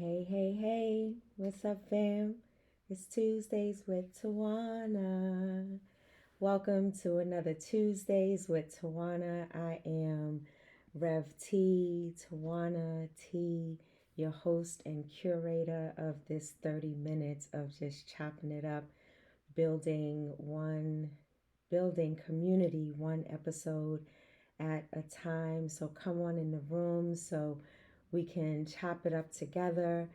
Hey, hey, hey, what's up, fam? It's Tuesdays with Tawana. Welcome to another Tuesdays with Tawana. I am Rev T, Tawana T, your host and curator of this 30 minutes of just chopping it up, building one, building community one episode at a time. So come on in the room so we can chop it up together.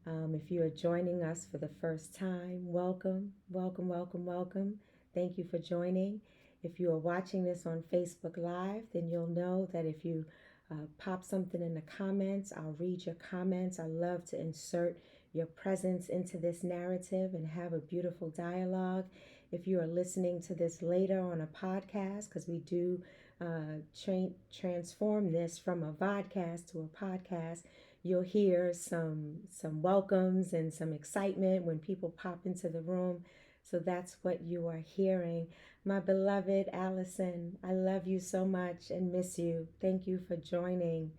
If you are joining us for the first time, welcome, welcome, welcome, welcome. Thank you for joining. If you are watching this on Facebook Live, then you'll know that if you pop something in the comments, I'll read your comments. I love to insert your presence into this narrative and have a beautiful dialogue. If you are listening to this later on a podcast, because we do transform this from a vodcast to a podcast, you'll hear some welcomes and some excitement when people pop into the room. So that's what you are hearing. My beloved Allison, I love you so much and miss you. Thank you for joining.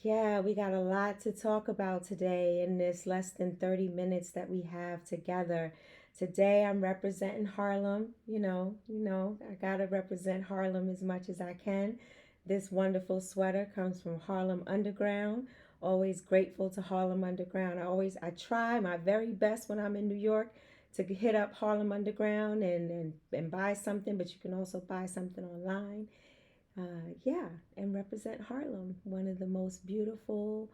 Yeah, we got a lot to talk about today in this less than 30 minutes that we have together. Today I'm representing Harlem. I got to represent Harlem as much as I can. This wonderful sweater comes from Harlem Underground. Always grateful to Harlem Underground. I try my very best when I'm in New York to hit up Harlem Underground and buy something, but you can also buy something online. Yeah, and represent Harlem, one of the most beautiful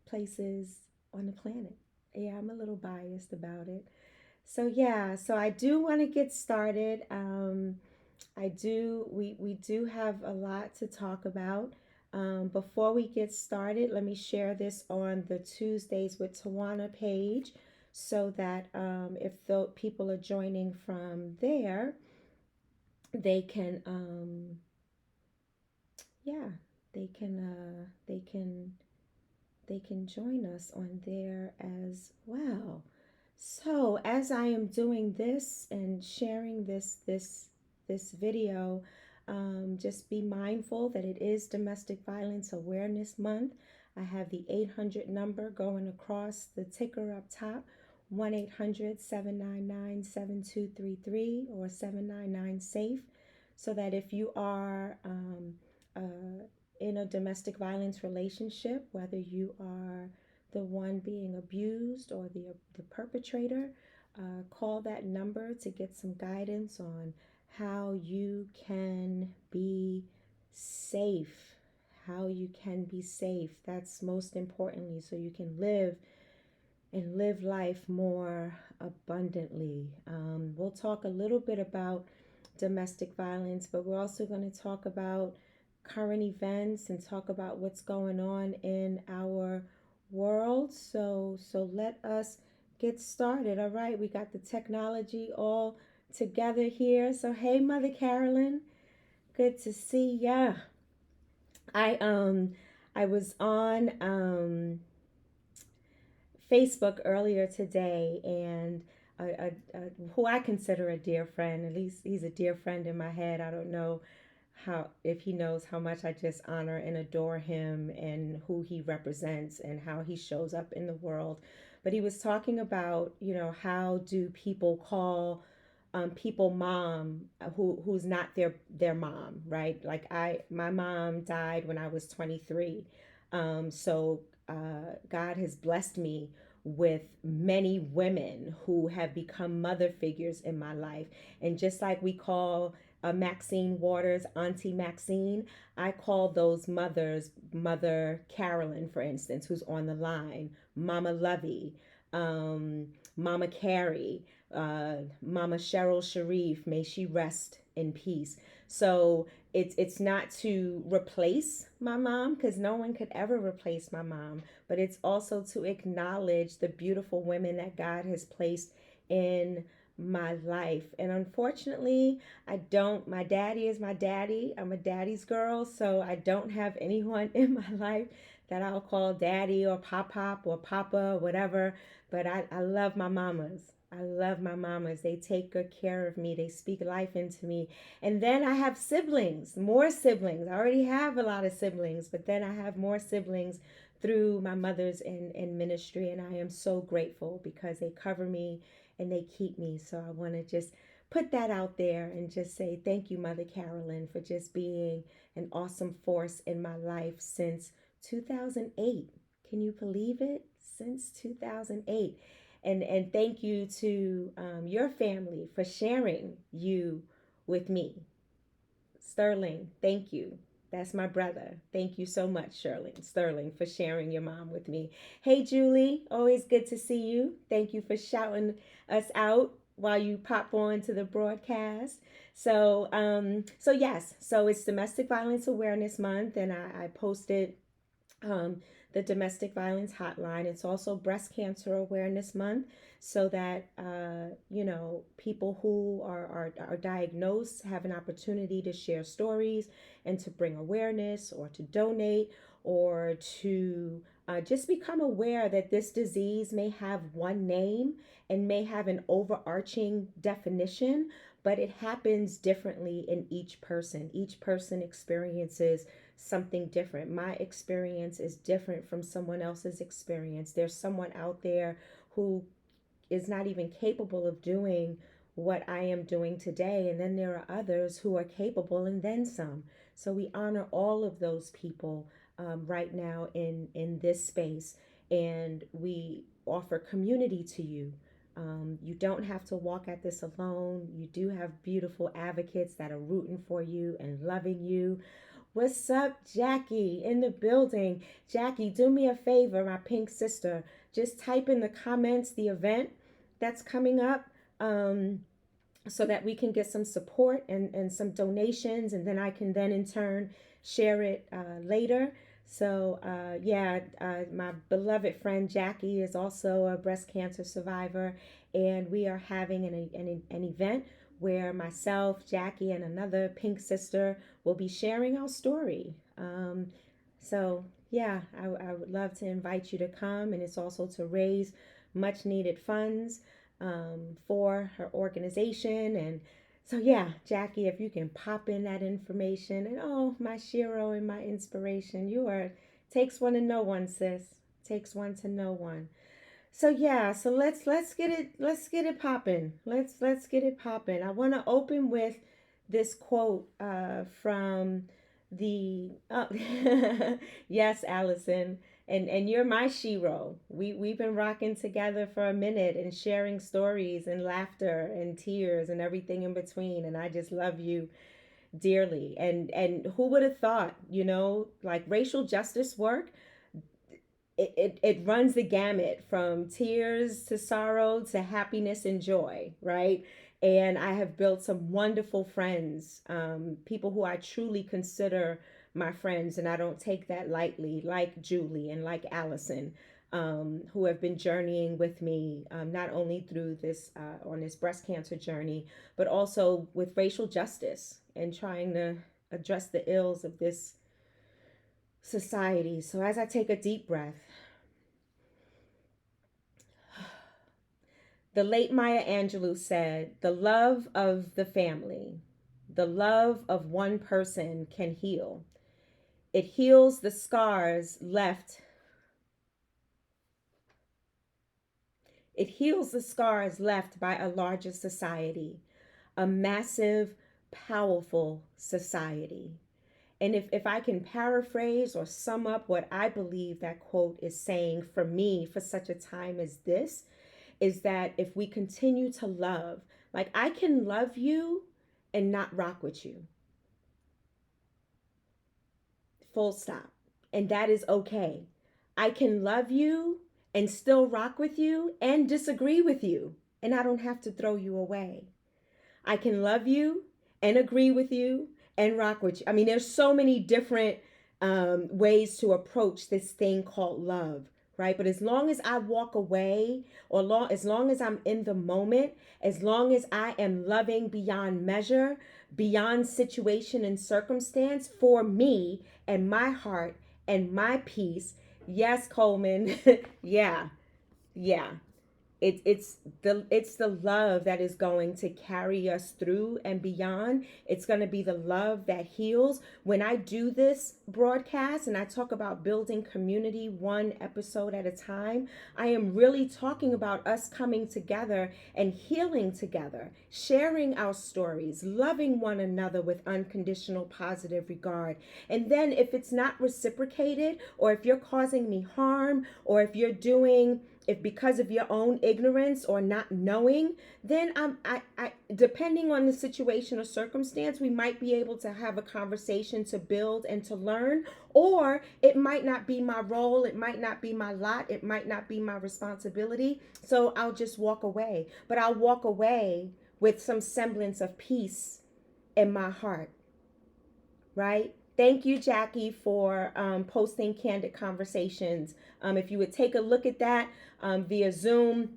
places on the planet. Yeah, I'm a little biased about it. So I do want to get started. We do have a lot to talk about. Before we get started, let me share this on the Tuesdays with Tawana page so that if the people are joining from there, they can yeah, they can join us on there as well. So as I am doing this and sharing this video, just be mindful that it is Domestic Violence Awareness Month. I have the 800 number going across the ticker up top, 1-800-799-7233 or 799-SAFE, so that if you are in a domestic violence relationship, whether you are the one being abused or the perpetrator, call that number to get some guidance on how you can be safe. How you can be safe. That's most importantly, so you can live and live life more abundantly. We'll talk a little bit about domestic violence, but we're also going to talk about current events and talk about what's going on in our world. So let us get started. All right, we got the technology all together here. So hey, Mother Carolyn, good to see ya. I was on Facebook earlier today, and who I consider a dear friend, at least he's a dear friend in my head. I don't know how, if he knows how much I just honor and adore him and who he represents and how he shows up in the world. But he was talking about, how do people call people mom who's not their mom, right? Like my mom died when I was 23. So God has blessed me with many women who have become mother figures in my life. And just like we call Maxine Waters Auntie Maxine, I call those mothers Mother Carolyn, for instance, who's on the line, Mama Lovey, Mama Carrie, Mama Cheryl Sharif, may she rest in peace. So it's not to replace my mom, because no one could ever replace my mom, but it's also to acknowledge the beautiful women that God has placed in my life. And unfortunately, I don't, my daddy is my daddy. I'm a daddy's girl, so I don't have anyone in my life that I'll call daddy or pop or papa or whatever. But I love my mamas. I love my mamas. They take good care of me. They speak life into me. And then I have siblings, more siblings. I already have a lot of siblings, but then I have more siblings through my mother's in ministry. And I am so grateful because they cover me and they keep me. So I want to just put that out there and just say thank you, Mother Carolyn, for just being an awesome force in my life since 2008. Can you believe it? Since 2008. And thank you to your family for sharing you with me. Sterling, thank you. That's my brother. Thank you so much, Sterling, for sharing your mom with me. Hey, Julie, always good to see you. Thank you for shouting us out while you pop on to the broadcast. So yes, so it's Domestic Violence Awareness Month, and I posted um, the domestic violence hotline. It's also Breast Cancer Awareness Month, so that people who are diagnosed have an opportunity to share stories and to bring awareness or to donate or to just become aware that this disease may have one name and may have an overarching definition, but it happens differently in each person. Each person experiences something different. My experience is different from someone else's experience. There's someone out there who is not even capable of doing what I am doing today. And then there are others who are capable and then some. So we honor all of those people right now in this space. And we offer community to you. You don't have to walk at this alone. You do have beautiful advocates that are rooting for you and loving you. What's up, Jackie, in the building? Jackie, do me a favor, my pink sister. Just type in the comments the event that's coming up so that we can get some support and some donations, and then I can then in turn share it later. So, my beloved friend Jackie is also a breast cancer survivor, and we are having an event where myself, Jackie, and another pink sister will be sharing our story. I would love to invite you to come, and it's also to raise much needed funds for her organization. And so, yeah, Jackie, if you can pop in that information. And oh, my Shiro and my inspiration, you are, takes one to know one, sis. Takes one to know one. So yeah, so let's get it popping. Let's get it popping. I want to open with this quote from the yes, Allison, and you're my Shiro. We've been rocking together for a minute and sharing stories and laughter and tears and everything in between, and I just love you dearly. And who would have thought, like racial justice work, it runs the gamut from tears to sorrow to happiness and joy, right? And I have built some wonderful friends, people who I truly consider my friends, and I don't take that lightly, like Julie and like Allison, who have been journeying with me, not only through this on this breast cancer journey, but also with racial justice and trying to address the ills of this society. So as I take a deep breath, the late Maya Angelou said, the love of the family, the love of one person can heal. It heals the scars left. It heals the scars left by a larger society, a massive, powerful society. And if I can paraphrase or sum up what I believe that quote is saying for me for such a time as this, is that if we continue to love, like I can love you and not rock with you, full stop. And that is okay. I can love you and still rock with you and disagree with you, and I don't have to throw you away. I can love you and agree with you and rock with you. I mean, there's so many different ways to approach this thing called love, right? But as long as I walk away, as long as I'm in the moment, as long as I am loving beyond measure, beyond situation and circumstance for me and my heart and my peace. Yes, Coleman. Yeah, yeah. it's the love that is going to carry us through and beyond. It's going to be the love that heals. When I do this broadcast and I talk about building community one episode at a time, I am really talking about us coming together and healing together, sharing our stories, loving one another with unconditional positive regard. And then if it's not reciprocated, or if you're causing me harm, or if because of your own ignorance or not knowing, then I depending on the situation or circumstance, we might be able to have a conversation to build and to learn, or it might not be my role, it might not be my lot, it might not be my responsibility. So I'll just walk away, but I'll walk away with some semblance of peace in my heart, right? Thank you, Jackie, for posting Candid Conversations. If you would take a look at that via Zoom,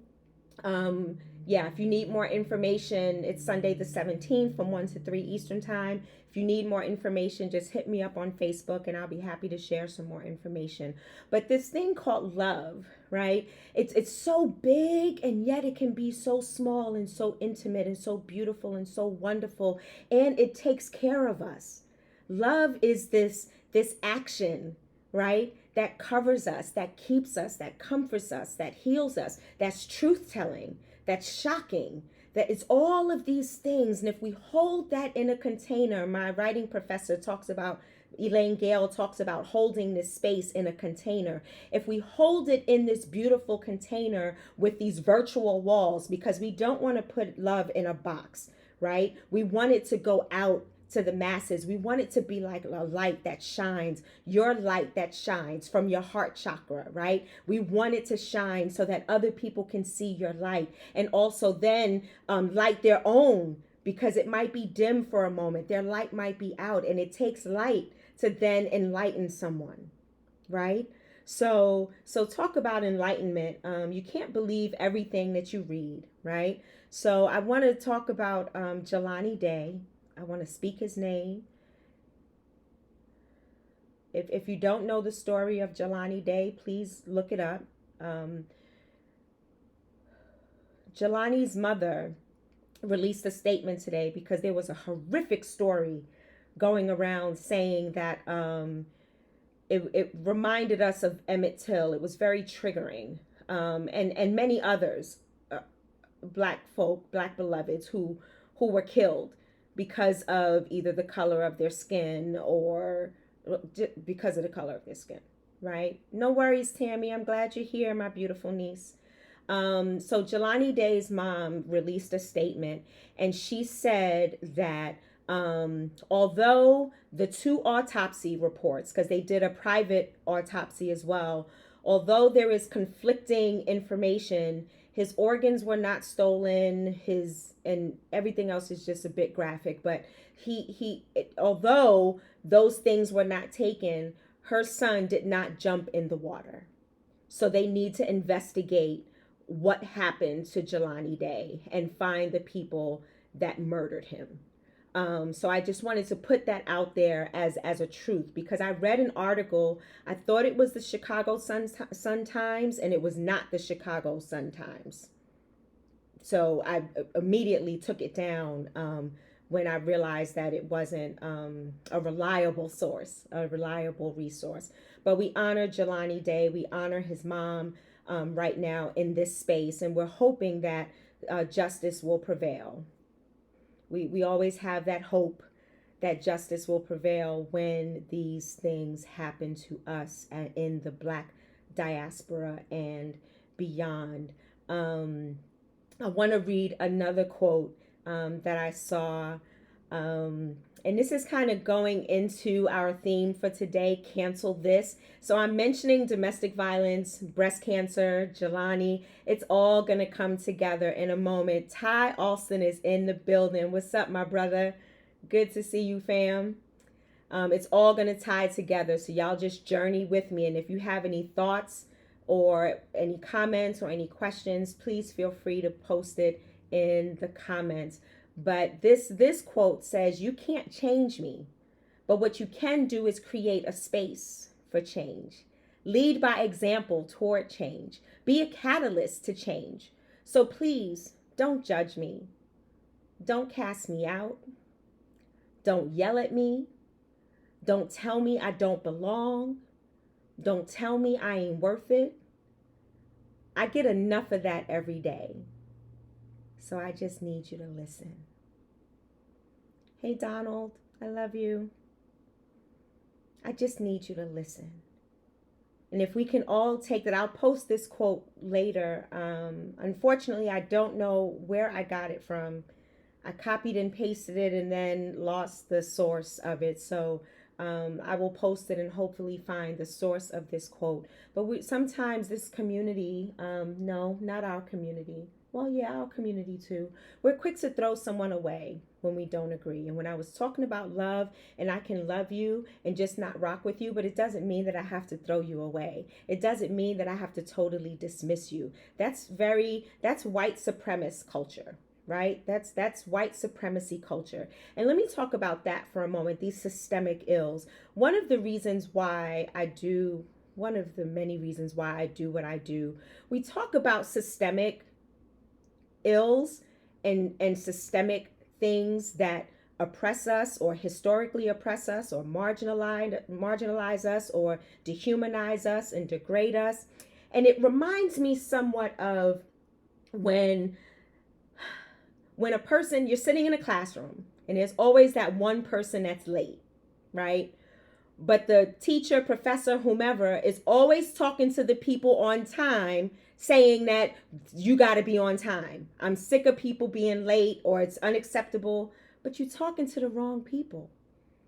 yeah, if you need more information, it's Sunday the 17th from 1 to 3 Eastern Time. If you need more information, just hit me up on Facebook and I'll be happy to share some more information. But this thing called love, right? It's so big, and yet it can be so small and so intimate and so beautiful and so wonderful, and it takes care of us. Love is this action, right? That covers us, that keeps us, that comforts us, that heals us, that's truth telling, that's shocking, that it's all of these things. And if we hold that in a container, my writing professor talks about, Elaine Gale talks about holding this space in a container. If we hold it in this beautiful container with these virtual walls, because we don't want to put love in a box, right? We want it to go out to the masses. We want it to be like a light that shines, your light that shines from your heart chakra, right? We want it to shine so that other people can see your light, and also then light their own, because it might be dim for a moment. Their light might be out, and it takes light to then enlighten someone, right? So talk about enlightenment. You can't believe everything that you read, right? So I want to talk about Jelani Day. I want to speak his name. If you don't know the story of Jelani Day, please look it up. Jelani's mother released a statement today because there was a horrific story going around saying that it reminded us of Emmett Till. It was very triggering, and many others, black folk, black beloveds who were killed because of either the color of their skin or because of the color of their skin, right? No worries, Tammy. I'm glad you're here, my beautiful niece. So Jelani Day's mom released a statement, and she said that although the two autopsy reports, because they did a private autopsy as well, although there is conflicting information, his organs were not stolen, and everything else is just a bit graphic, but although those things were not taken, her son did not jump in the water. So they need to investigate what happened to Jelani Day and find the people that murdered him. So I just wanted to put that out there as a truth, because I read an article. I thought it was the Chicago Sun Times, and it was not the Chicago Sun Times. So I immediately took it down when I realized that it wasn't a reliable source, a reliable resource. But we honor Jelani Day. We honor his mom right now in this space, and we're hoping that justice will prevail. We always have that hope that justice will prevail when these things happen to us in the Black diaspora and beyond. I want to read another quote that I saw, and this is kind of going into our theme for today, cancel this. So I'm mentioning domestic violence, breast cancer, Jelani. It's all going to come together in a moment. Ty Alston is in the building. What's up, my brother? Good to see you, fam. It's all going to tie together. So y'all just journey with me. And if you have any thoughts or any comments or any questions, please feel free to post it in the comments. But this quote says, "You can't change me, but what you can do is create a space for change. Lead by example toward change. Be a catalyst to change. So please don't judge me. Don't cast me out. Don't yell at me. Don't tell me I don't belong. Don't tell me I ain't worth it. I get enough of that every day. So I just need you to listen. Hey, Donald, I love you. I just need you to listen. And if we can all take that, I'll post this quote later. Unfortunately, I don't know where I got it from. I copied and pasted it and then lost the source of it. So I will post it and hopefully find the source of this quote. But sometimes this community, no, not our community. Well, yeah, our community too. We're quick to throw someone away when we don't agree. And when I was talking about love, and I can love you and just not rock with you, but it doesn't mean that I have to throw you away. It doesn't mean that I have to totally dismiss you. That's white supremacist culture, right? That's white supremacy culture. And let me talk about that for a moment, these systemic ills. One of the many reasons why I do what I do, we talk about systemic ills and systemic things that oppress us or historically oppress us or marginalize us or dehumanize us and degrade us. And it reminds me somewhat of when a person, you're sitting in a classroom and there's always that one person that's late, right? But the teacher, professor, whomever is always talking to the people on time, saying that you got to be on time. I'm sick of people being late or it's unacceptable. But you're talking to the wrong people.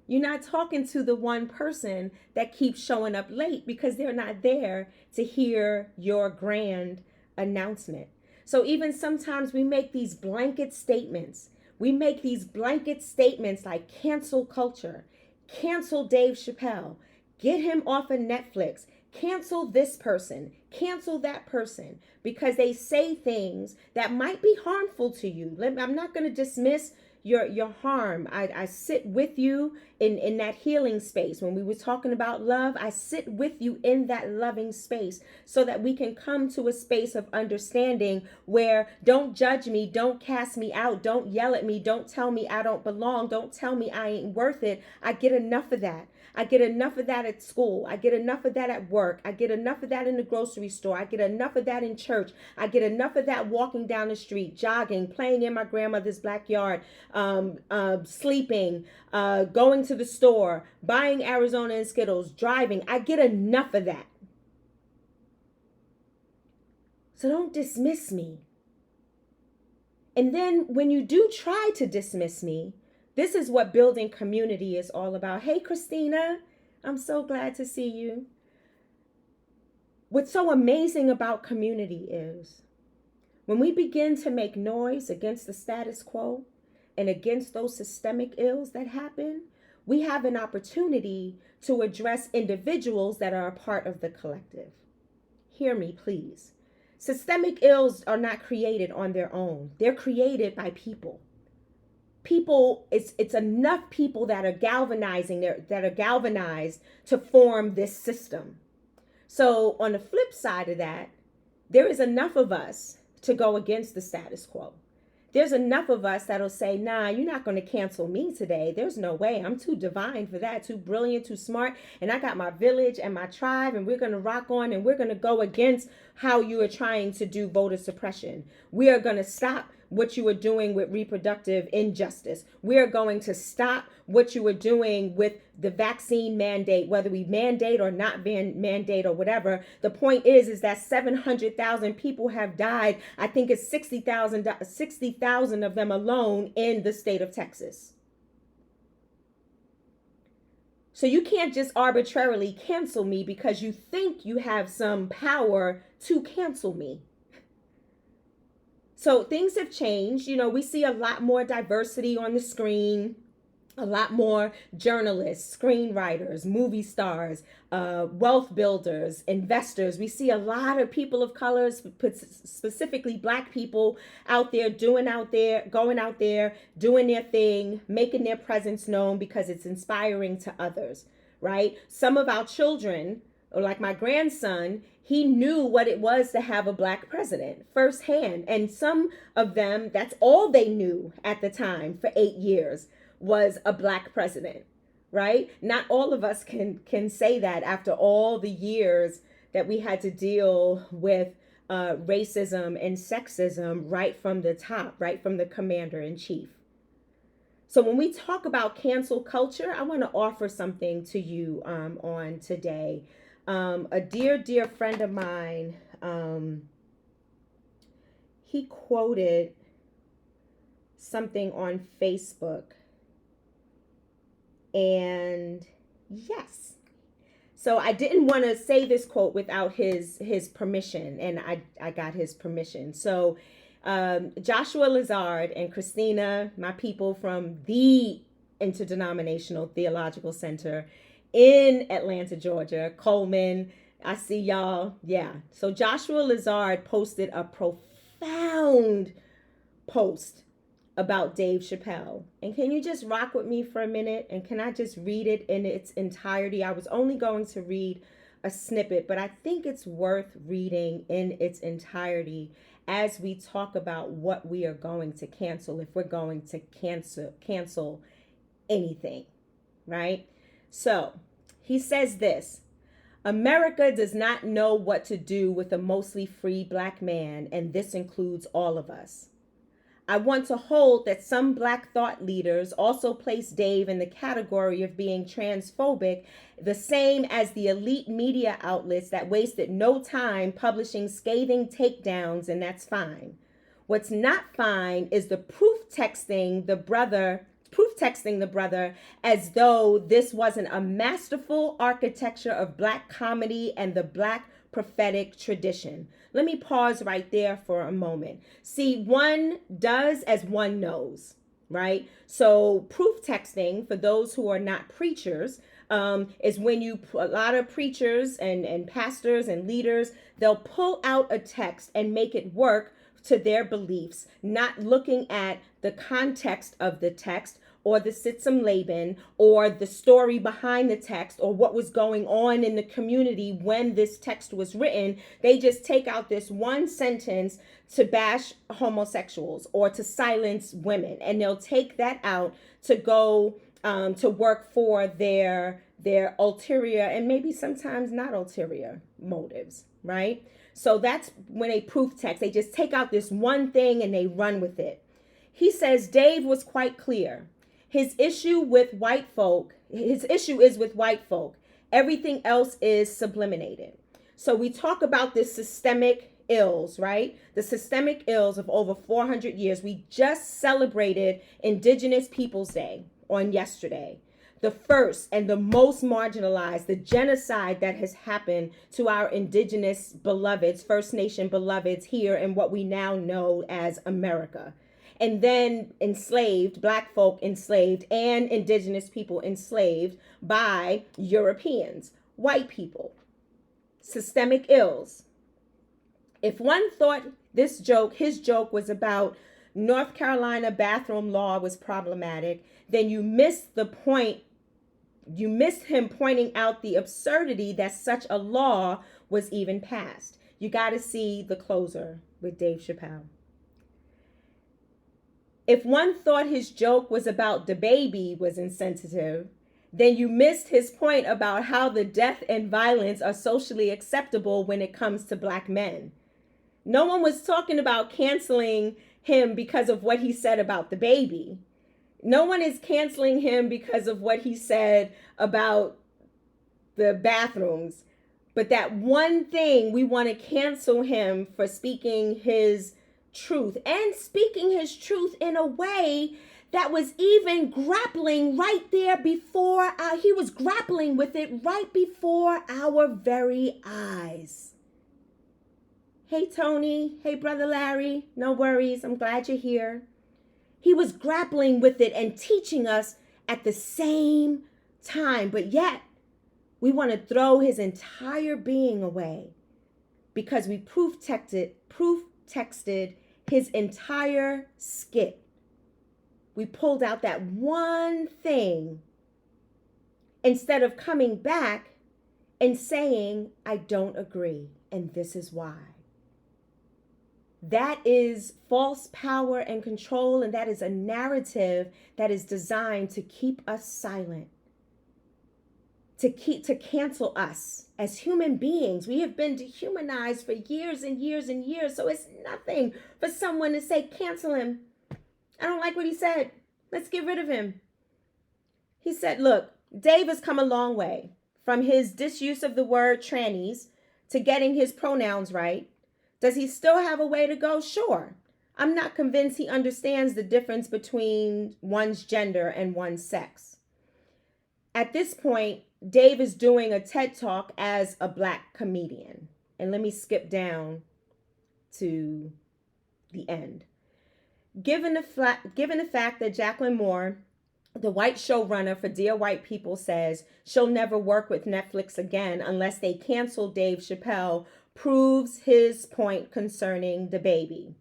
You're not talking to the one person that keeps showing up late because they're not there to hear your grand announcement. So even sometimes we make these blanket statements. We make these blanket statements like cancel culture, cancel Dave Chappelle, get him off of Netflix, cancel this person, cancel that person, because they say things that might be harmful to you. I'm not going to dismiss your harm. I sit with you in that healing space. When we were talking about love, I sit with you in that loving space so that we can come to a space of understanding where don't judge me, don't cast me out, don't yell at me, don't tell me I don't belong, don't tell me I ain't worth it. I get enough of that. I get enough of that at school. I get enough of that at work. I get enough of that in the grocery store. I get enough of that in church. I get enough of that walking down the street, jogging, playing in my grandmother's backyard, sleeping, going to the store, buying Arizona and Skittles, driving. I get enough of that. So don't dismiss me. And then when you do try to dismiss me, this is what building community is all about. Hey, Christina, I'm so glad to see you. What's so amazing about community is when we begin to make noise against the status quo and against those systemic ills that happen, we have an opportunity to address individuals that are a part of the collective. Hear me, please. Systemic ills are not created on their own. They're created by people. It's enough people that are galvanized to form this system. So on the flip side of that, there is enough of us to go against the status quo. There's enough of us that'll say, nah, you're not going to cancel me today. There's no way. I'm too divine for that, too brilliant, too smart. And I got my village and my tribe, and we're going to rock on, and we're going to go against how you are trying to do voter suppression. We are going to stop what you are doing with reproductive injustice. We are going to stop what you are doing with the vaccine mandate, whether we mandate or not mandate or whatever. The point is that 700,000 people have died. I think it's 60,000 of them alone in the state of Texas. So you can't just arbitrarily cancel me because you think you have some power to cancel me. So things have changed. You know, we see a lot more diversity on the screen, a lot more journalists, screenwriters, movie stars, wealth builders, investors. We see a lot of people of color, specifically Black people going out there, doing their thing, making their presence known because it's inspiring to others, right? Some of our children or like my grandson, he knew what it was to have a black president firsthand. And some of them, that's all they knew at the time for 8 years was a black president, right? Not all of us can say that after all the years that we had to deal with racism and sexism right from the top, right from the commander in chief. So when we talk about cancel culture, I want to offer something to you on today. A dear friend of mine, he quoted something on Facebook. And yes, so I didn't want to say this quote without his permission, and I got his permission. So Joshua Lazard and Christina, my people from the Interdenominational Theological Center in Atlanta, Georgia, Coleman. I see y'all. Yeah. So Joshua Lazard posted a profound post about Dave Chappelle. And can you just rock with me for a minute? And can I just read it in its entirety? I was only going to read a snippet, but I think it's worth reading in its entirety as we talk about what we are going to cancel, if we're going to cancel anything, right? So he says this: America does not know what to do with a mostly free black man, and this includes all of us. I want to hold that some black thought leaders also place Dave in the category of being transphobic, the same as the elite media outlets that wasted no time publishing scathing takedowns, and that's fine. What's not fine is the proof texting the brother as though this wasn't a masterful architecture of black comedy and the black prophetic tradition. Let me pause right there for a moment. See, one does as one knows, right? So proof texting, for those who are not preachers, is when a lot of preachers and pastors and leaders, they'll pull out a text and make it work to their beliefs, not looking at the context of the text or the Sitsum Laban or the story behind the text or what was going on in the community when this text was written. They just take out this one sentence to bash homosexuals or to silence women, and they'll take that out to go to work for their ulterior and maybe sometimes not ulterior motives, right? So that's when they proof text. They just take out this one thing and they run with it. He says Dave was quite clear. His issue is with white folk. Everything else is subliminated. So we talk about this systemic ills, right? The systemic ills of over 400 years. We just celebrated Indigenous Peoples Day on yesterday. The first and the most marginalized, the genocide that has happened to our indigenous beloveds, First Nation beloveds here in what we now know as America. And then enslaved, black folk enslaved, and indigenous people enslaved by Europeans, white people. Systemic ills. If one thought his joke was about North Carolina bathroom law was problematic, then you missed the point. You missed him pointing out the absurdity that such a law was even passed. You got to see the closer with Dave Chappelle. If one thought his joke was about the baby was insensitive, then you missed his point about how the death and violence are socially acceptable when it comes to black men. No one was talking about canceling him because of what he said about the baby. No one is canceling him because of what he said about the bathrooms. But that one thing, we want to cancel him for speaking his truth, and speaking his truth in a way that was even grappling right there before he was grappling with it right before our very eyes. Hey, Tony. Hey, Brother Larry. No worries. I'm glad you're here. He was grappling with it and teaching us at the same time, but yet we want to throw his entire being away because we proof texted his entire skit. We pulled out that one thing instead of coming back and saying, I don't agree, and this is why. That is false power and control, and that is a narrative that is designed to keep us silent, to cancel us as human beings. We have been dehumanized for years and years and years, so it's nothing for someone to say, cancel him. I don't like what he said. Let's get rid of him. He said, look, Dave has come a long way from his disuse of the word trannies to getting his pronouns right. Does he still have a way to go? Sure. I'm not convinced he understands the difference between one's gender and one's sex. At this point, Dave is doing a TED Talk as a Black comedian. And let me skip down to the end. Given the fact that Jacqueline Moore, the white showrunner for Dear White People, says she'll never work with Netflix again unless they cancel Dave Chappelle, proves his point concerning the baby.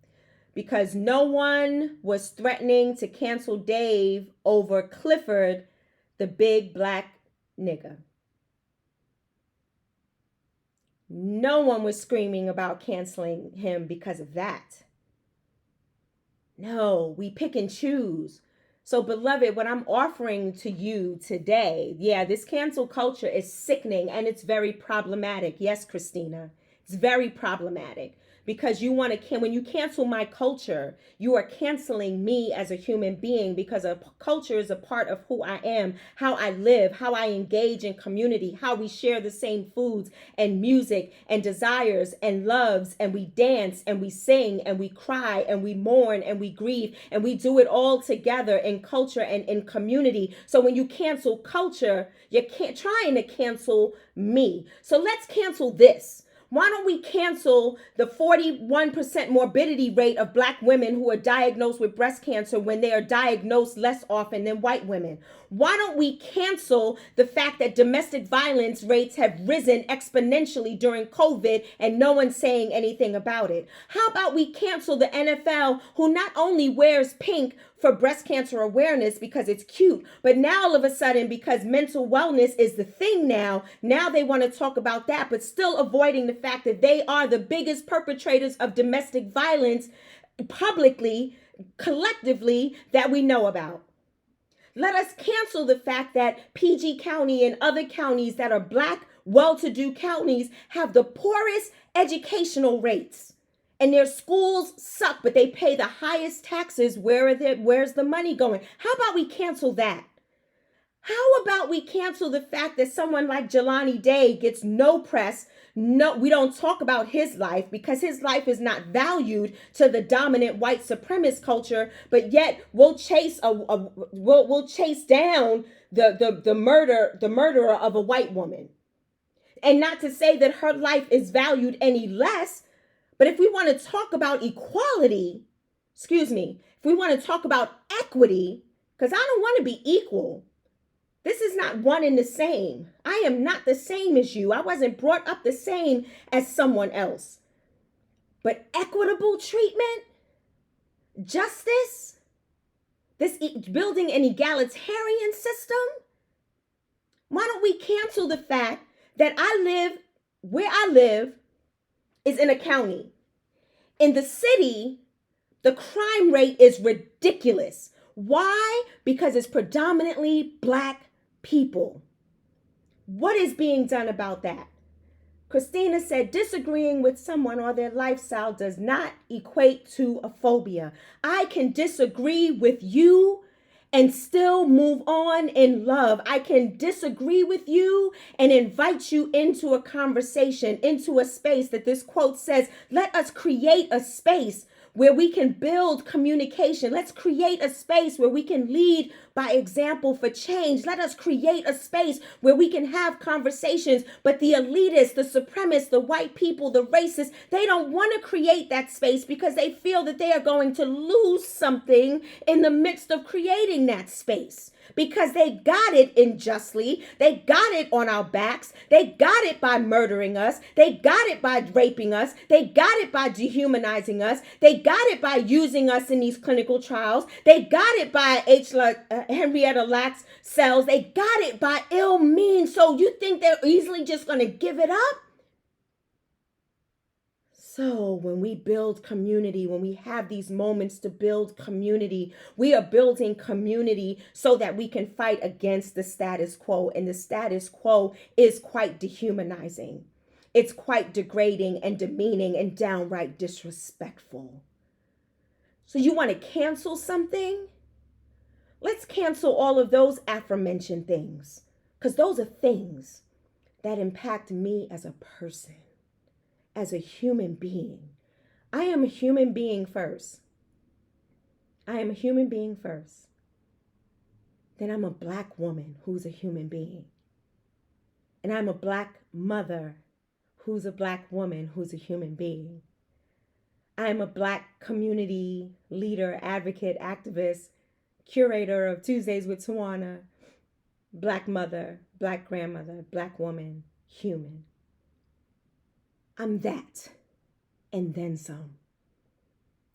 Because no one was threatening to cancel Dave over Clifford, the big black nigga. No one was screaming about canceling him because of that. No, we pick and choose. So, beloved, what I'm offering to you today, this cancel culture is sickening and it's very problematic. Yes, Christina, it's very problematic. Because when you cancel my culture, you are canceling me as a human being, because a culture is a part of who I am, how I live, how I engage in community, how we share the same foods and music and desires and loves, and we dance and we sing and we cry and we mourn and we grieve, and we do it all together in culture and in community. So when you cancel culture, you're trying to cancel me. So let's cancel this. Why don't we cancel the 41% morbidity rate of Black women who are diagnosed with breast cancer when they are diagnosed less often than white women? Why don't we cancel the fact that domestic violence rates have risen exponentially during COVID and no one's saying anything about it? How about we cancel the NFL, who not only wears pink for breast cancer awareness because it's cute, but now all of a sudden, because mental wellness is the thing now they want to talk about that, but still avoiding the fact that they are the biggest perpetrators of domestic violence publicly, collectively, that we know about. Let us cancel the fact that PG County and other counties that are Black, well-to-do counties have the poorest educational rates. And their schools suck, but they pay the highest taxes. Where's the money going? How about we cancel that? How about we cancel the fact that someone like Jelani Day gets no press? No, we don't talk about his life because his life is not valued to the dominant white supremacist culture. But yet we'll chase we'll chase down the murderer of a white woman. And not to say that her life is valued any less. But if we want to talk about equality, if we want to talk about equity, because I don't want to be equal. This is not one and the same. I am not the same as you. I wasn't brought up the same as someone else. But equitable treatment, justice, building an egalitarian system. Why don't we cancel the fact that where I live is in a county. In the city, the crime rate is ridiculous. Why? Because it's predominantly Black people. What is being done about that? Christina said, disagreeing with someone or their lifestyle does not equate to a phobia. I can disagree with you and still move on in love. I can disagree with you and invite you into a conversation, into a space that this quote says, let us create a space where we can build communication. Let's create a space where we can lead by example for change. Let us create a space where we can have conversations. But the elitists, the supremacists, the white people, the racists, they don't want to create that space because they feel that they are going to lose something in the midst of creating that space. because they got it unjustly. They got it on our backs. They got it by murdering us. They got it by raping us. They got it by dehumanizing us. They got it by using us in these clinical trials. They got it by Henrietta Lacks cells. They got it by ill means. So you think they're easily just going to give it up? So when we build community, when we have these moments to build community, we are building community so that we can fight against the status quo. And the status quo is quite dehumanizing. It's quite degrading and demeaning and downright disrespectful. So you want to cancel something? Let's cancel all of those aforementioned things, because those are things that impact me as a person. As a human being. I am a human being first. I am a human being first. Then I'm a Black woman who's a human being. And I'm a Black mother who's a Black woman who's a human being. I'm a Black community leader, advocate, activist, curator of Tuesdays with Tawana, Black mother, Black grandmother, Black woman, human. I'm that, and then some.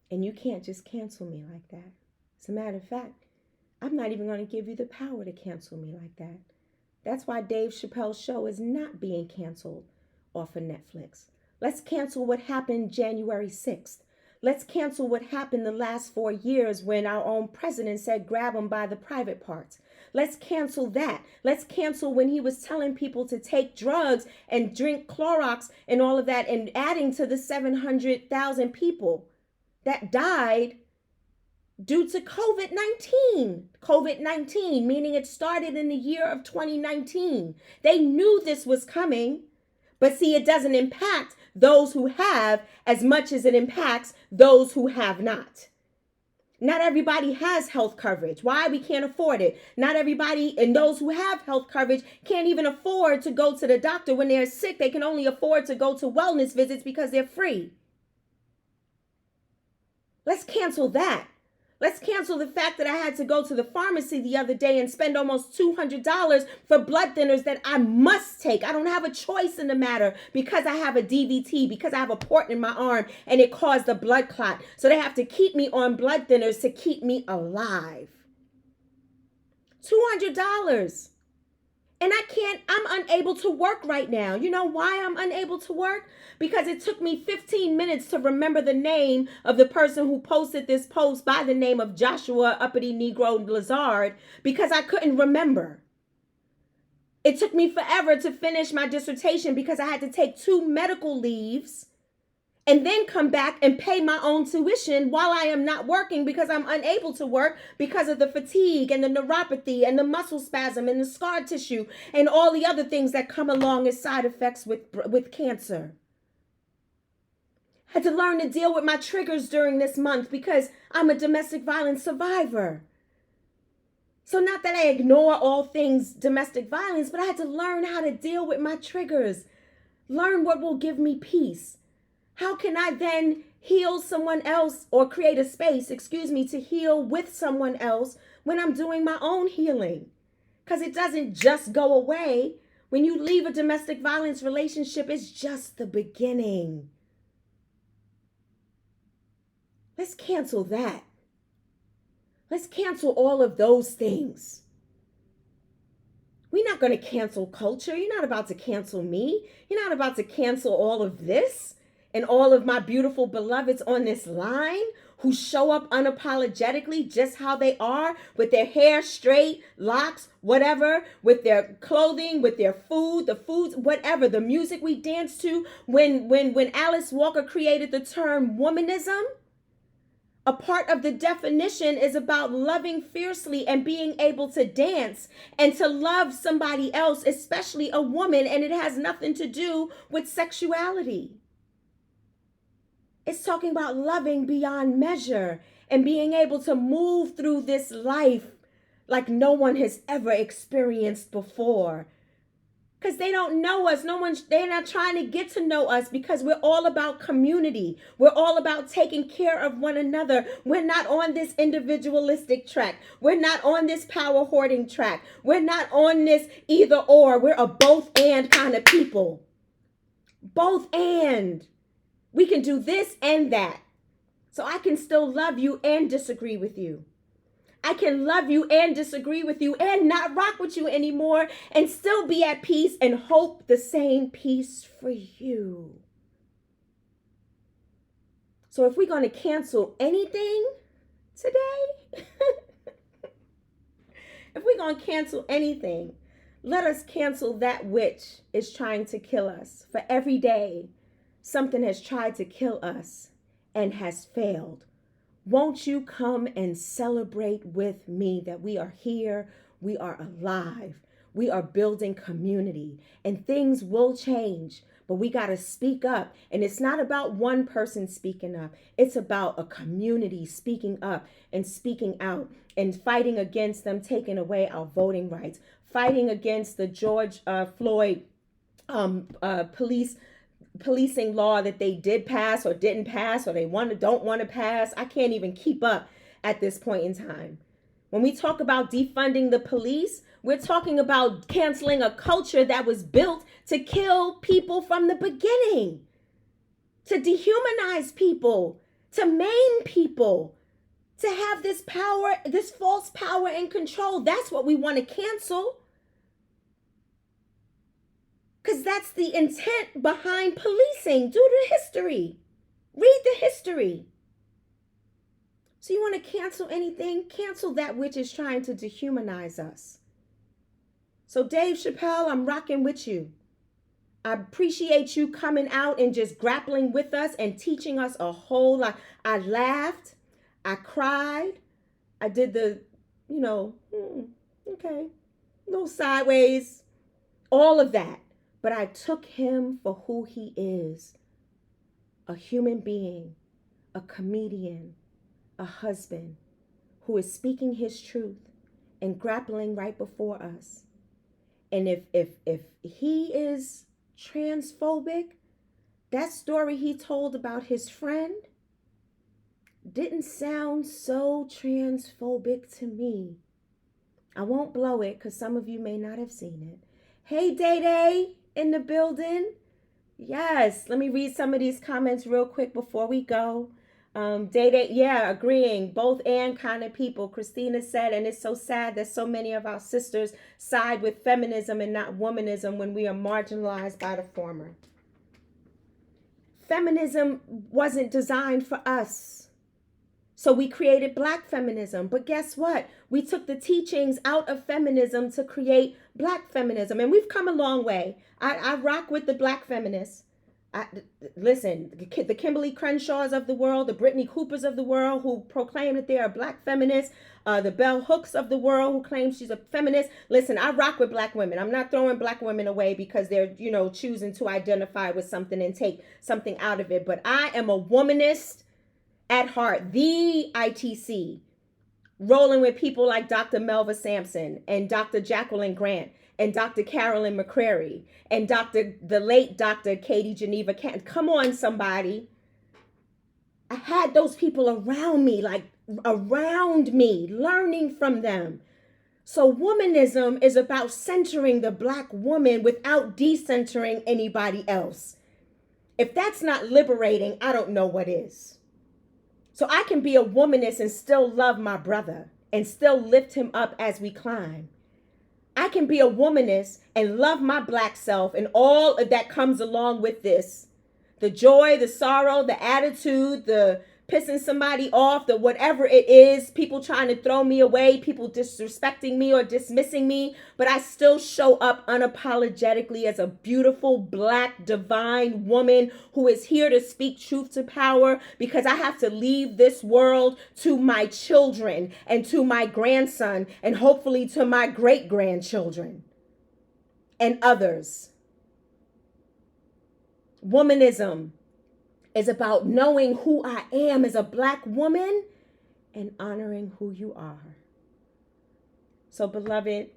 And you can't just cancel me like that. As a matter of fact, I'm not even going to give you the power to cancel me like that. That's why Dave Chappelle's show is not being canceled off of Netflix. Let's cancel what happened January 6th. Let's cancel what happened the last 4 years when our own president said grab them by the private parts. Let's cancel that. Let's cancel when he was telling people to take drugs and drink Clorox and all of that, and adding to the 700,000 people that died due to COVID-19. COVID-19, meaning it started in the year of 2019. They knew this was coming, but see, it doesn't impact those who have as much as it impacts those who have not. Not everybody has health coverage. Why? We can't afford it. Not everybody, and those who have health coverage can't even afford to go to the doctor when they're sick. They can only afford to go to wellness visits because they're free. Let's cancel that. Let's cancel the fact that I had to go to the pharmacy the other day and spend almost $200 for blood thinners that I must take. I don't have a choice in the matter because I have a DVT, because I have a port in my arm and it caused a blood clot. So they have to keep me on blood thinners to keep me alive. $200. And I'm unable to work right now. You know why I'm unable to work? Because it took me 15 minutes to remember the name of the person who posted this post by the name of Joshua Uppity Negro Lazard, because I couldn't remember. It took me forever to finish my dissertation because I had to take 2 medical leaves and then come back and pay my own tuition while I am not working because I'm unable to work because of the fatigue and the neuropathy and the muscle spasm and the scar tissue and all the other things that come along as side effects with cancer. I had to learn to deal with my triggers during this month because I'm a domestic violence survivor. So not that I ignore all things domestic violence, but I had to learn how to deal with my triggers. Learn what will give me peace. How can I then heal someone else or create a space, to heal with someone else when I'm doing my own healing? Because it doesn't just go away. When you leave a domestic violence relationship, it's just the beginning. Let's cancel that. Let's cancel all of those things. We're not going to cancel culture. You're not about to cancel me. You're not about to cancel all of this. And all of my beautiful beloveds on this line who show up unapologetically just how they are, with their hair straight, locks, whatever, with their clothing, with their food, the foods, whatever, the music we dance to. When Alice Walker created the term womanism, a part of the definition is about loving fiercely and being able to dance and to love somebody else, especially a woman, and it has nothing to do with sexuality. It's talking about loving beyond measure and being able to move through this life like no one has ever experienced before. Because they don't know us. They're not trying to get to know us, because we're all about community. We're all about taking care of one another. We're not on this individualistic track. We're not on this power hoarding track. We're not on this either or. We're a both and kind of people. Both and. We can do this and that. So I can still love you and disagree with you. I can love you and disagree with you and not rock with you anymore and still be at peace and hope the same peace for you. So if we're going to cancel anything today, if we're going to cancel anything, let us cancel that which is trying to kill us. For every day, something has tried to kill us and has failed. Won't you come and celebrate with me that we are here, we are alive, we are building community, and things will change, but we got to speak up. And it's not about one person speaking up. It's about a community speaking up and speaking out and fighting against them taking away our voting rights, fighting against the George Floyd policing law that they did pass or didn't pass, or they don't want to pass. I can't even keep up at this point in time. When we talk about defunding the police, we're talking about canceling a culture that was built to kill people from the beginning, to dehumanize people, to maim people, to have this power, this false power and control. That's what we want to cancel. Because that's the intent behind policing. Do the history. Read the history. So you want to cancel anything? Cancel that which is trying to dehumanize us. So Dave Chappelle, I'm rocking with you. I appreciate you coming out and just grappling with us and teaching us a whole lot. I laughed. I cried. I did the, okay, little sideways, all of that. But I took him for who he is, a human being, a comedian, a husband who is speaking his truth and grappling right before us. And if he is transphobic, that story he told about his friend didn't sound so transphobic to me. I won't blow it because some of you may not have seen it. Hey, Day in the building. Yes, let me read some of these comments real quick before we go. Day, yeah, agreeing. Both and kind of people. Christina said, and it's so sad that so many of our sisters side with feminism and not womanism when we are marginalized by the former. Feminism wasn't designed for us. So we created Black feminism. But guess what? We took the teachings out of feminism to create Black feminism. And we've come a long way. I rock with the Black feminists. Listen, the Kimberly Crenshaws of the world, the Brittany Coopers of the world who proclaim that they are Black feminists, the Bell Hooks of the world who claim she's a feminist. Listen, I rock with Black women. I'm not throwing Black women away because they're, choosing to identify with something and take something out of it. But I am a womanist at heart, the ITC, rolling with people like Dr. Melva Sampson and Dr. Jacqueline Grant and Dr. Carolyn McCrary and the late Dr. Katie Geneva Canton. Come on, somebody. I had those people around me, learning from them. So womanism is about centering the Black woman without decentering anybody else. If that's not liberating, I don't know what is. So I can be a womanist and still love my brother and still lift him up as we climb. I can be a womanist and love my Black self and all of that comes along with this. The joy, the sorrow, the attitude, the pissing somebody off, the whatever it is, people trying to throw me away, people disrespecting me or dismissing me, but I still show up unapologetically as a beautiful Black divine woman who is here to speak truth to power because I have to leave this world to my children and to my grandson and hopefully to my great-grandchildren and others. Womanism is about knowing who I am as a Black woman and honoring who you are. So, beloved,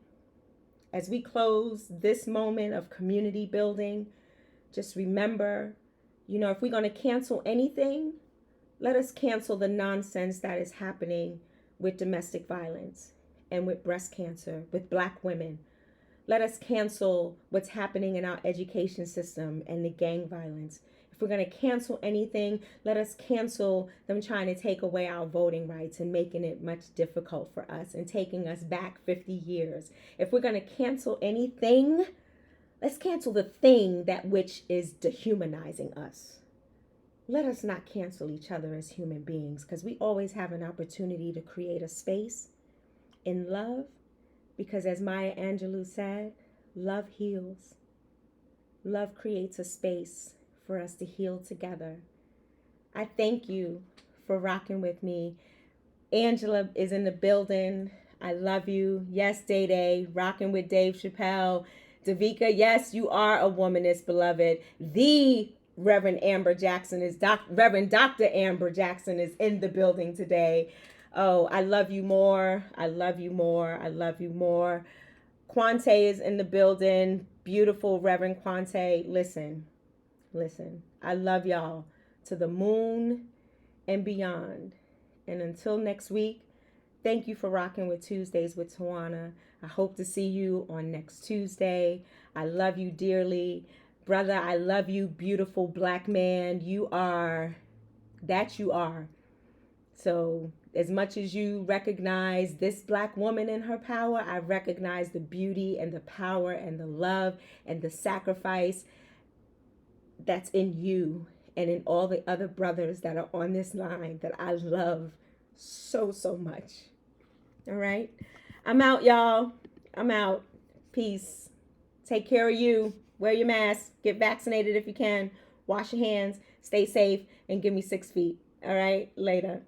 As we close this moment of community building, just remember, if we're going to cancel anything, let us cancel the nonsense that is happening with domestic violence and with breast cancer, with Black women. Let us cancel what's happening in our education system and the gang violence. If we're going to cancel anything, let us cancel them trying to take away our voting rights and making it much difficult for us and taking us back 50 years. If we're going to cancel anything, let's cancel the thing that which is dehumanizing us. Let us not cancel each other as human beings, because we always have an opportunity to create a space in love, because as Maya Angelou said, love heals. Love creates a space for us to heal together. I thank you for rocking with me. Angela is in the building. I love you. Yes, Day Day, rocking with Dave Chappelle. Davika, yes, you are a womanist, beloved. The Reverend Amber Jackson is Reverend Dr. Amber Jackson is in the building today. Oh, I love you more. I love you more. I love you more. Quante is in the building. Beautiful Reverend Quante. Listen. I love y'all to the moon and beyond. And until next week, thank you for rocking with Tuesdays with Tawana. I hope to see you on next Tuesday. I love you dearly. Brother, I love you, beautiful Black man. You are. So as much as you recognize this Black woman in her power, I recognize the beauty and the power and the love and the sacrifice that's in you and in all the other brothers that are on this line that I love so, so much. All right. I'm out, y'all. I'm out. Peace. Take care of you. Wear your mask. Get vaccinated if you can. Wash your hands. Stay safe. And give me 6 feet. All right. Later.